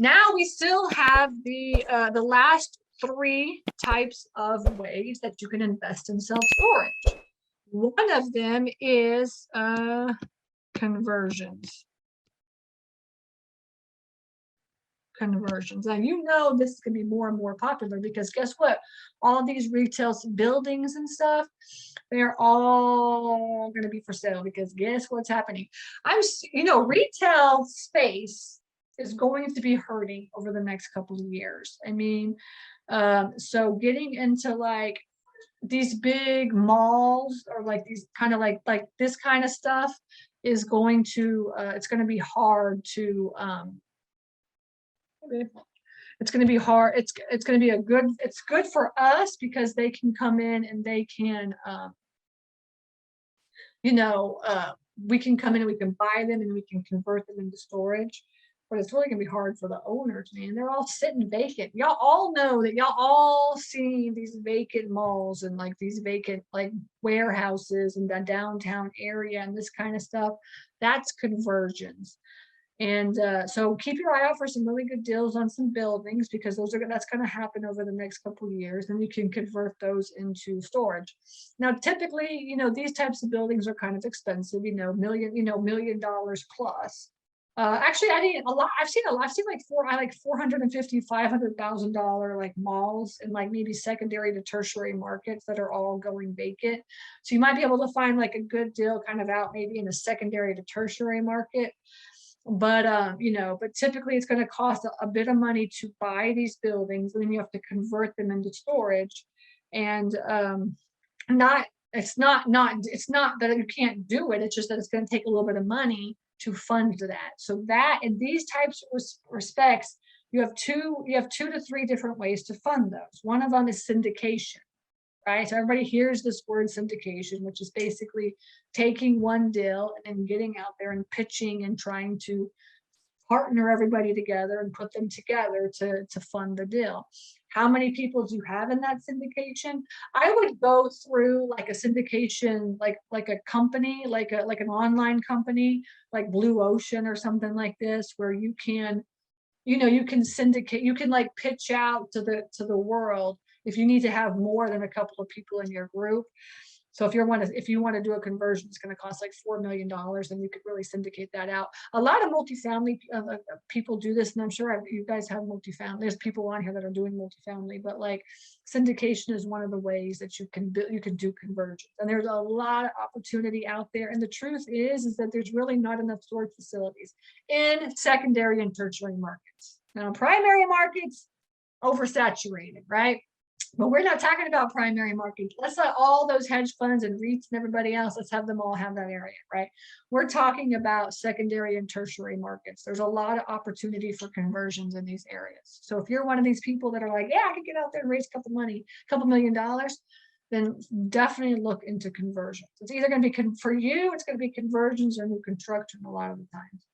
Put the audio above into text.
Now we still have the last three types of ways that you can invest in self-storage. One of them is conversions. Conversions. Now, you know, this is going to be more and more popular because guess what? All these retail buildings and stuff, they're all going to be for sale because guess what's happening? Retail space is going to be hurting over the next couple of years. I mean, so getting into like these big malls or like these kind of like this kind of stuff is going to it's going to be hard to it's going to be hard. It's going to be it's good for us because they can come in and they can we can come in and we can buy them and we can convert them into storage. But it's really gonna be hard for the owners, man. They're all sitting vacant. Y'all all know that y'all all seen these vacant malls and like these vacant like warehouses in the downtown area and this kind of stuff. That's conversions. And so keep your eye out for some really good deals on some buildings because that's going to happen over the next couple of years, and you can convert those into storage. Now, typically, these types of buildings are kind of expensive, $1 million plus. Actually, I think a lot. I've seen like $450,000, $500,000 like malls and like maybe secondary to tertiary markets that are all going vacant. So you might be able to find like a good deal kind of out maybe in a secondary to tertiary market. But but typically it's going to cost a bit of money to buy these buildings, and then you have to convert them into storage. And it's not that you can't do it. It's just that it's going to take a little bit of money to fund that. So that in these types of respects, you have two to three different ways to fund those. One of them is syndication. Right, so everybody hears this word syndication, which is basically taking one deal and then getting out there and pitching and trying to partner everybody together and put them together to fund the deal. How many people do you have in that syndication? I would go through like a syndication, like a company, like an online company, like Blue Ocean or something like this, where you can syndicate, you can like pitch out to the world if you need to have more than a couple of people in your group. So if you want to do a conversion, it's going to cost like $4 million, and you could really syndicate that out. A lot of multifamily people do this, and I'm sure you guys have multifamily. There's people on here that are doing multifamily, but like syndication is one of the ways that you can do conversions. And there's a lot of opportunity out there. And the truth is that there's really not enough storage facilities in secondary and tertiary markets. Now, primary markets, oversaturated, right? But we're not talking about primary markets. Let's let all those hedge funds and REITs and everybody else, let's have them all have that area, right? We're talking about secondary and tertiary markets. There's a lot of opportunity for conversions in these areas. So if you're one of these people that are like, yeah, I can get out there and raise a couple $1 million, then definitely look into conversions. It's either going to be, for you, it's going to be conversions or new construction a lot of the times.